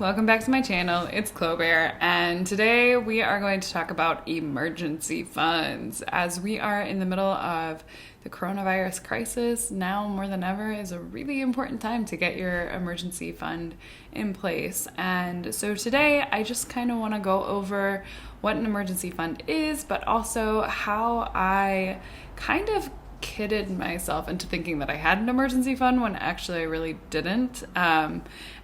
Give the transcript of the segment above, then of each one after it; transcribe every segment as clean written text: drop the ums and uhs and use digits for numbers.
welcome back to my channel. It's Clover, and today we are going to talk about emergency funds. As we are in the middle of the coronavirus crisis, now more than ever is a really important time to get your emergency fund in place. And so today I just kind of want to go over what an emergency fund is, but also how I kind of kidded myself into thinking that I had an emergency fund when actually I really didn't,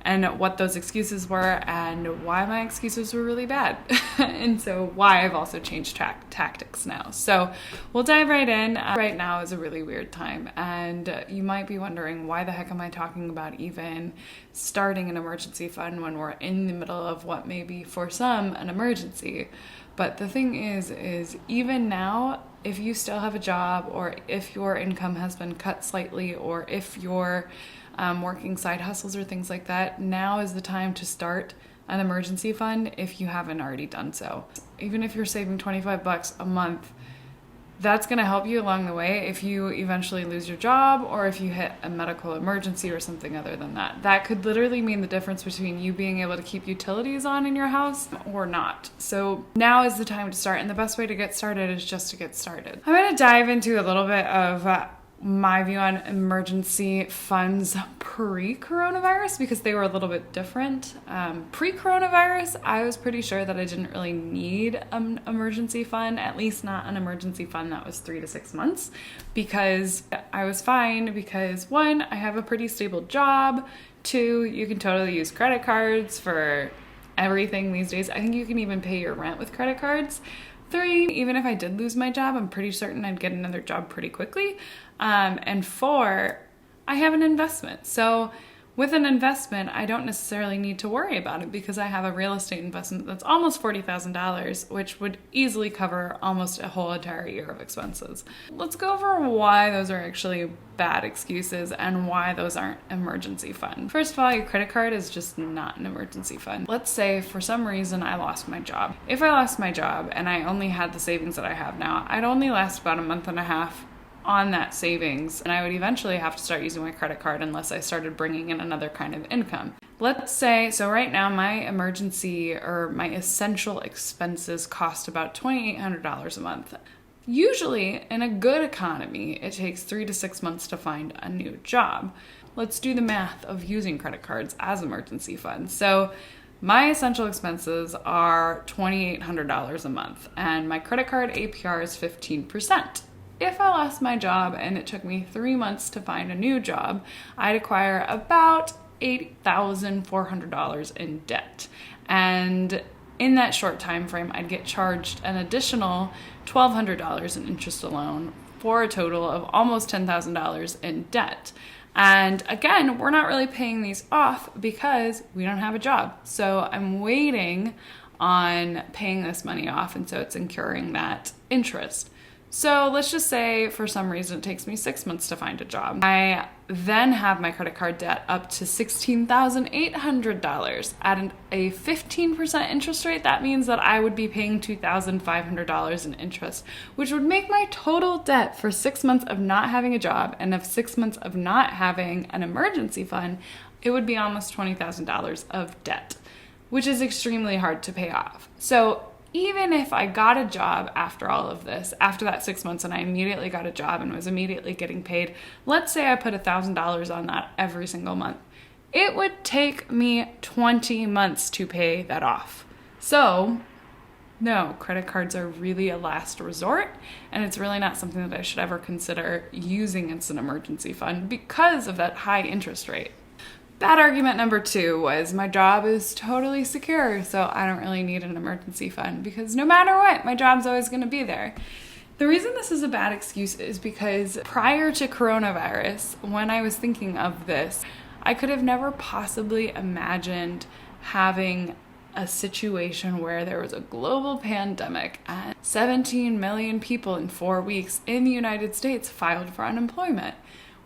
and what those excuses were and why my excuses were really bad and so why I've also changed tactics now. So we'll dive right in. Right now is a really weird time, and you might be wondering, why the heck am I talking about even starting an emergency fund when we're in the middle of what may be for some an emergency? But the thing is even now, if you still have a job, or if your income has been cut slightly, or if you're working side hustles or things like that, now is the time to start an emergency fund if you haven't already done so. Even if you're saving $25 a month, that's going to help you along the way if you eventually lose your job, or if you hit a medical emergency or something other than that. That could literally mean the difference between you being able to keep utilities on in your house or not. So now is the time to start, and the best way to get started is just to get started. I'm going to dive into a little bit of my view on emergency funds pre-coronavirus, because they were a little bit different. Pre-coronavirus, I was pretty sure that I didn't really need an emergency fund, at least not an emergency fund that was 3 to 6 months, because I was fine. Because one, I have a pretty stable job. Two, you can totally use credit cards for everything these days. I think you can even pay your rent with credit cards. Three, even if I did lose my job, I'm pretty certain I'd get another job pretty quickly. And four, I have an investment. So with an investment, I don't necessarily need to worry about it, because I have a real estate investment that's almost $40,000, which would easily cover almost a whole entire year of expenses. Let's go over why those are actually bad excuses and why those aren't emergency fund. First of all, your credit card is just not an emergency fund. Let's say for some reason I lost my job. If I lost my job and I only had the savings that I have now, I'd only last about a month and a half on that savings, and I would eventually have to start using my credit card unless I started bringing in another kind of income. Let's say, so right now my emergency or my essential expenses cost about $2,800 a month. Usually in a good economy, it takes 3 to 6 months to find a new job. Let's do the math of using credit cards as emergency funds. So my essential expenses are $2,800 a month, and my credit card APR is 15%. If I lost my job and it took me 3 months to find a new job, I'd acquire about $8,400 in debt. And in that short time frame, I'd get charged an additional $1,200 in interest alone, for a total of almost $10,000 in debt. And again, we're not really paying these off because we don't have a job. So I'm waiting on paying this money off, and so it's incurring that interest. So let's just say for some reason it takes me 6 months to find a job. I then have my credit card debt up to $16,800 at a 15% interest rate. That means that I would be paying $2,500 in interest, which would make my total debt for 6 months of not having a job and of 6 months of not having an emergency fund, it would be almost $20,000 of debt, which is extremely hard to pay off. So even if I got a job after all of this, after that 6 months, and I immediately got a job and was immediately getting paid, let's say I put $1,000 on that every single month, it would take me 20 months to pay that off. So no, credit cards are really a last resort, and it's really not something that I should ever consider using as an emergency fund because of that high interest rate. Bad argument number two was my job is totally secure, so I don't really need an emergency fund, because no matter what, my job's always going to be there. The reason this is a bad excuse is because prior to coronavirus, when I was thinking of this, I could have never possibly imagined having a situation where there was a global pandemic and 17 million people in 4 weeks in the United States filed for unemployment.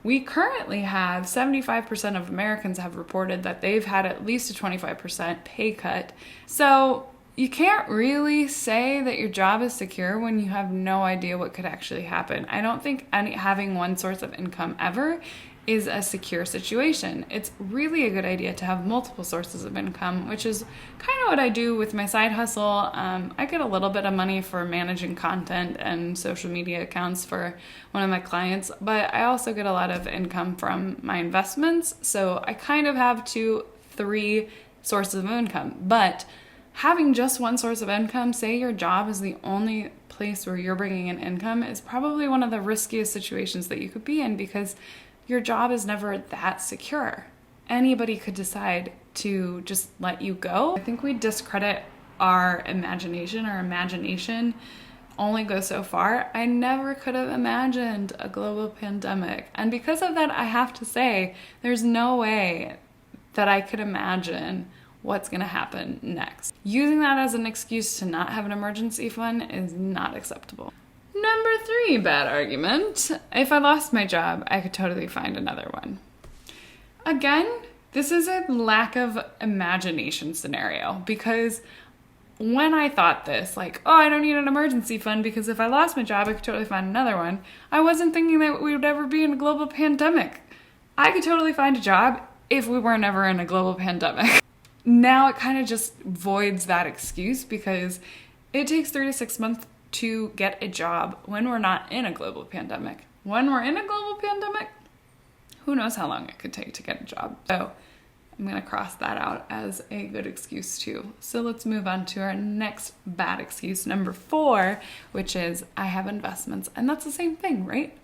We currently have 75% of Americans have reported that they've had at least a 25% pay cut. So you can't really say that your job is secure when you have no idea what could actually happen. I don't think having one source of income ever is a secure situation. It's really a good idea to have multiple sources of income, which is kind of what I do with my side hustle. I get a little bit of money for managing content and social media accounts for one of my clients, but I also get a lot of income from my investments. So I kind of have 2-3 sources of income. But having just one source of income, say your job is the only place where you're bringing in income, is probably one of the riskiest situations that you could be in, because your job is never that secure. Anybody could decide to just let you go. I think we discredit our imagination. Our imagination only goes so far. I never could have imagined a global pandemic. And because of that, I have to say, there's no way that I could imagine what's going to happen next. Using that as an excuse to not have an emergency fund is not acceptable. Number 3 bad argument. If I lost my job, I could totally find another one. Again, this is a lack of imagination scenario, because when I thought this, like, oh, I don't need an emergency fund because if I lost my job, I could totally find another one, I wasn't thinking that we would ever be in a global pandemic. I could totally find a job if we weren't ever in a global pandemic. Now it kind of just voids that excuse, because it takes 3 to 6 months to get a job when we're not in a global pandemic. When we're in a global pandemic, who knows how long it could take to get a job. So I'm going to cross that out as a good excuse too. So let's move on to our next bad excuse, number 4, which is I have investments. And that's the same thing, right?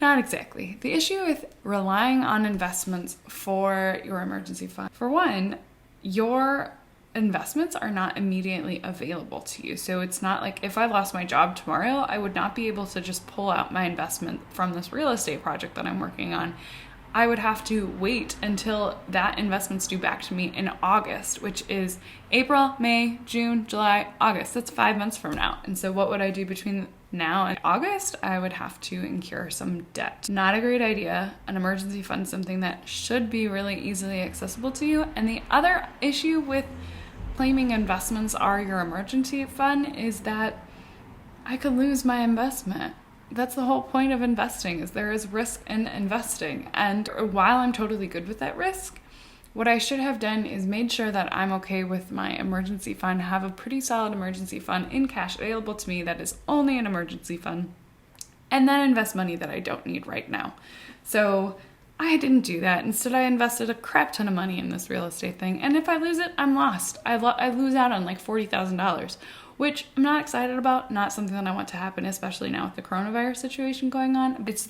Not exactly. The issue with relying on investments for your emergency fund, for one, your investments are not immediately available to you. So it's not like if I lost my job tomorrow, I would not be able to just pull out my investment from this real estate project that I'm working on. I would have to wait until that investment's due back to me in August, which is April, May, June, July, August. That's 5 months from now. And so what would I do between now and August? I would have to incur some debt. Not a great idea. An emergency fund is something that should be really easily accessible to you. And the other issue with claiming investments are your emergency fund is that I could lose my investment. That's the whole point of investing, is there is risk in investing. And while I'm totally good with that risk, what I should have done is made sure that I'm okay with my emergency fund, have a pretty solid emergency fund in cash available to me that is only an emergency fund, and then invest money that I don't need right now. So I didn't do that. Instead, I invested a crap ton of money in this real estate thing. And if I lose it, I'm lost. I lose out on like $40,000, which I'm not excited about. Not something that I want to happen, especially now with the coronavirus situation going on. It's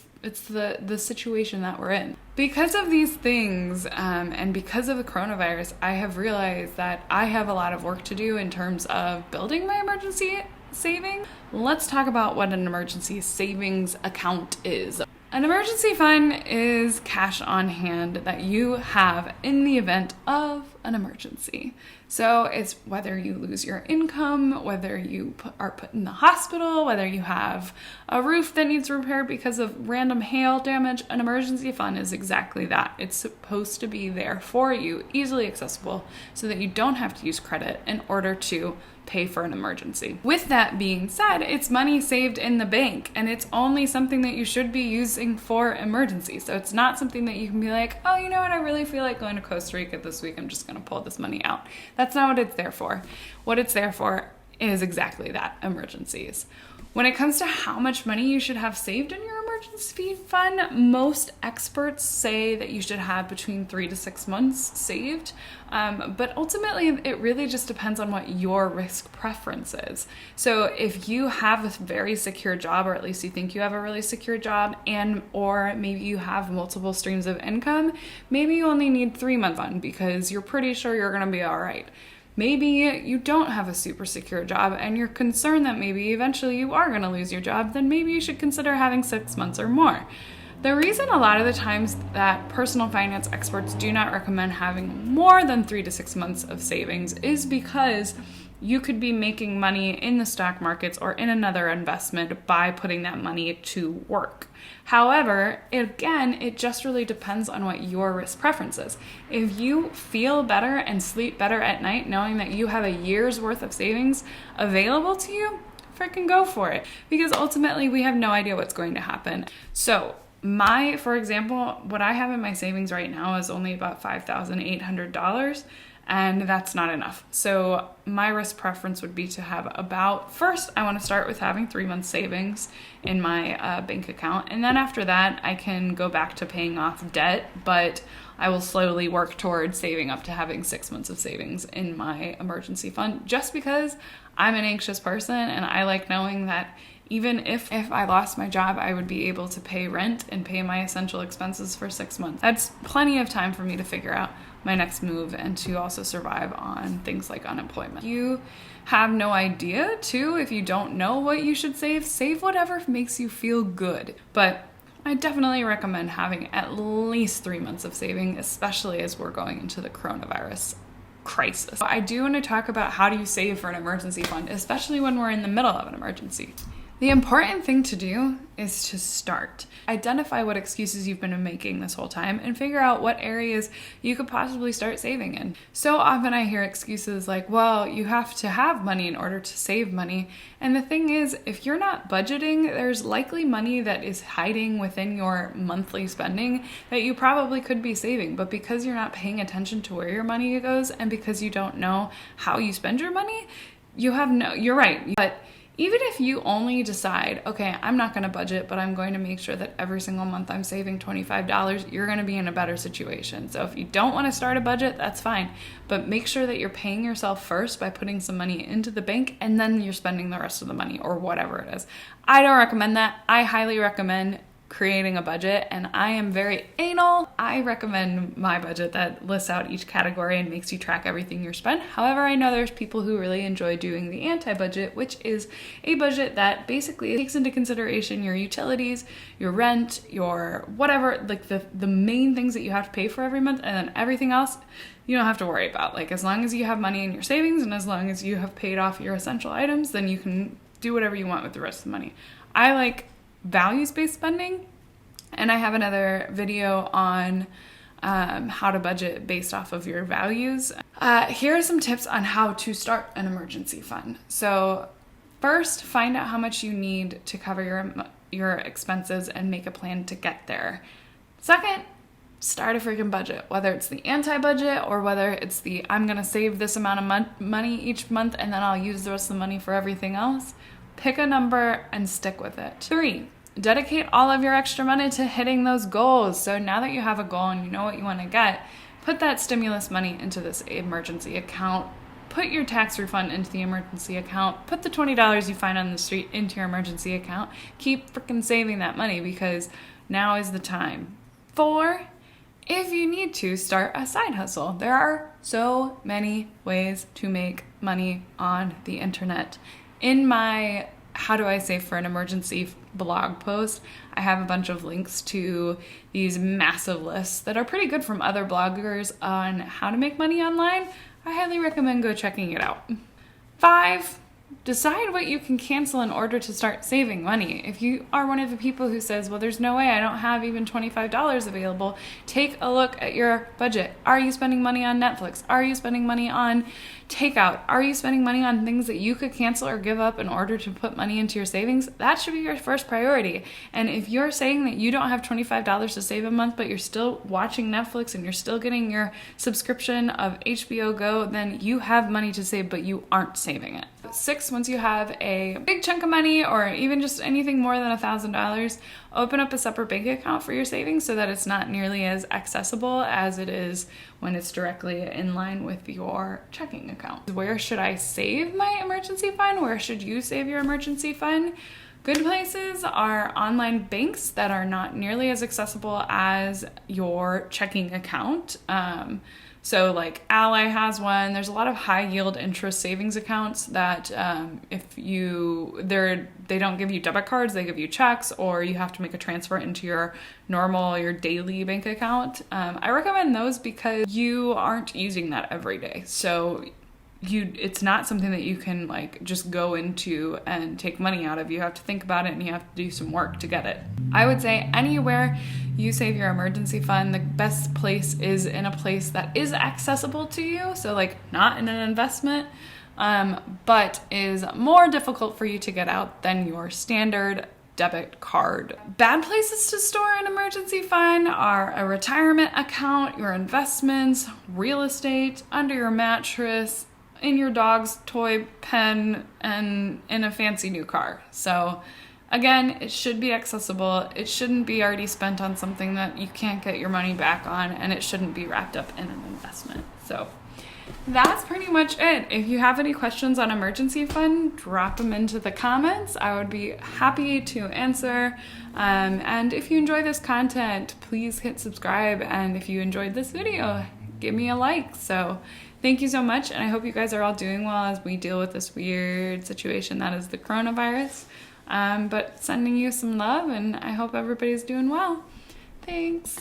the situation that we're in. Because of these things, and because of the coronavirus, I have realized that I have a lot of work to do in terms of building my emergency savings. Let's talk about what an emergency savings account is. An emergency fund is cash on hand that you have in the event of an emergency. So it's whether you lose your income, whether you are put in the hospital, whether you have a roof that needs repaired because of random hail damage, an emergency fund is exactly that. It's supposed to be there for you, easily accessible, so that you don't have to use credit in order to pay for an emergency. With that being said, it's money saved in the bank, and it's only something that you should be using for emergencies. So it's not something that you can be like, oh, you know what, I really feel like going to Costa Rica this week, I'm just going to pull this money out. That's not what it's there for. What it's there for is exactly that, emergencies. When it comes to how much money you should have saved in your emergency fund, most experts say that you should have between 3 to 6 months saved. But ultimately, it really just depends on what your risk preference is. So if you have a very secure job, or at least you think you have a really secure job, or maybe you have multiple streams of income, maybe you only need 3 months on because you're pretty sure you're going to be all right. Maybe you don't have a super secure job and you're concerned that maybe eventually you are going to lose your job, then maybe you should consider having 6 months or more. The reason a lot of the times that personal finance experts do not recommend having more than 3 to 6 months of savings is because you could be making money in the stock markets or in another investment by putting that money to work. However, again, it just really depends on what your risk preference is. If you feel better and sleep better at night knowing that you have a year's worth of savings available to you, freaking go for it. Because ultimately, we have no idea what's going to happen. So For example, what I have in my savings right now is only about $5,800, and that's not enough. So my risk preference would be to have first, I want to start with having 3 months savings in my bank account. And then after that, I can go back to paying off debt, but I will slowly work towards saving up to having 6 months of savings in my emergency fund, just because I'm an anxious person and I like knowing that even if I lost my job, I would be able to pay rent and pay my essential expenses for 6 months. That's plenty of time for me to figure out my next move and to also survive on things like unemployment. You have no idea, too, if you don't know what you should save whatever makes you feel good. But I definitely recommend having at least 3 months of saving, especially as we're going into the coronavirus crisis. I do want to talk about how do you save for an emergency fund, especially when we're in the middle of an emergency. The important thing to do is to start. Identify what excuses you've been making this whole time and figure out what areas you could possibly start saving in. So often I hear excuses like, well, you have to have money in order to save money. And the thing is, if you're not budgeting, there's likely money that is hiding within your monthly spending that you probably could be saving. But because you're not paying attention to where your money goes and because you don't know how you spend your money, you're right. But even if you only decide, okay, I'm not going to budget, but I'm going to make sure that every single month I'm saving $25, you're going to be in a better situation. So if you don't want to start a budget, that's fine. But make sure that you're paying yourself first by putting some money into the bank, and then you're spending the rest of the money or whatever it is. I don't recommend that. I highly recommend creating a budget, and I am very anal. I recommend my budget that lists out each category and makes you track everything you spend. However, I know there's people who really enjoy doing the anti-budget, which is a budget that basically takes into consideration your utilities, your rent, your whatever, like the main things that you have to pay for every month, and then everything else you don't have to worry about. Like, as long as you have money in your savings and as long as you have paid off your essential items, then you can do whatever you want with the rest of the money. I like values-based spending, and I have another video on how to budget based off of your values. Here are some tips on how to start an emergency fund. So first, find out how much you need to cover your expenses and make a plan to get there. Second, start a freaking budget, whether it's the anti-budget or whether it's the I'm gonna save this amount of money each month and then I'll use the rest of the money for everything else. Pick a number and stick with it. 3, dedicate all of your extra money to hitting those goals. So now that you have a goal and you know what you want to get, put that stimulus money into this emergency account. Put your tax refund into the emergency account. Put the $20 you find on the street into your emergency account. Keep freaking saving that money because now is the time. 4, if you need to, start a side hustle. There are so many ways to make money on the internet. In my How Do I Save for an Emergency blog post, I have a bunch of links to these massive lists that are pretty good from other bloggers on how to make money online. I highly recommend go checking it out. 5, decide what you can cancel in order to start saving money. If you are one of the people who says, well, there's no way, I don't have even $25 available, take a look at your budget. Are you spending money on Netflix? Are you spending money on takeout? Are you spending money on things that you could cancel or give up in order to put money into your savings? That should be your first priority. And if you're saying that you don't have $25 to save a month, but you're still watching Netflix and you're still getting your subscription of HBO Go, then you have money to save, but you aren't saving it. 6, once you have a big chunk of money or even just anything more than $1,000, open up a separate bank account for your savings so that it's not nearly as accessible as it is when it's directly in line with your checking account. Where should I save my emergency fund? Where should you save your emergency fund? Good places are online banks that are not nearly as accessible as your checking account. So like Ally has one. There's a lot of high yield interest savings accounts that they don't give you debit cards, they give you checks, or you have to make a transfer into your daily bank account. I recommend those because you aren't using that every day. So it's not something that you can like just go into and take money out of. You have to think about it and you have to do some work to get it. I would say anywhere you save your emergency fund, the best place is in a place that is accessible to you. So like not in an investment, but is more difficult for you to get out than your standard debit card. Bad places to store an emergency fund are a retirement account, your investments, real estate, under your mattress, in your dog's toy pen, and in a fancy new car. So again, it should be accessible. It shouldn't be already spent on something that you can't get your money back on, and it shouldn't be wrapped up in an investment. So that's pretty much it. If you have any questions on emergency fund, drop them into the comments. I would be happy to answer. And if you enjoy this content, please hit subscribe. And if you enjoyed this video, give me a like. So thank you so much. And I hope you guys are all doing well as we deal with this weird situation that is the coronavirus. But sending you some love, and I hope everybody's doing well. Thanks.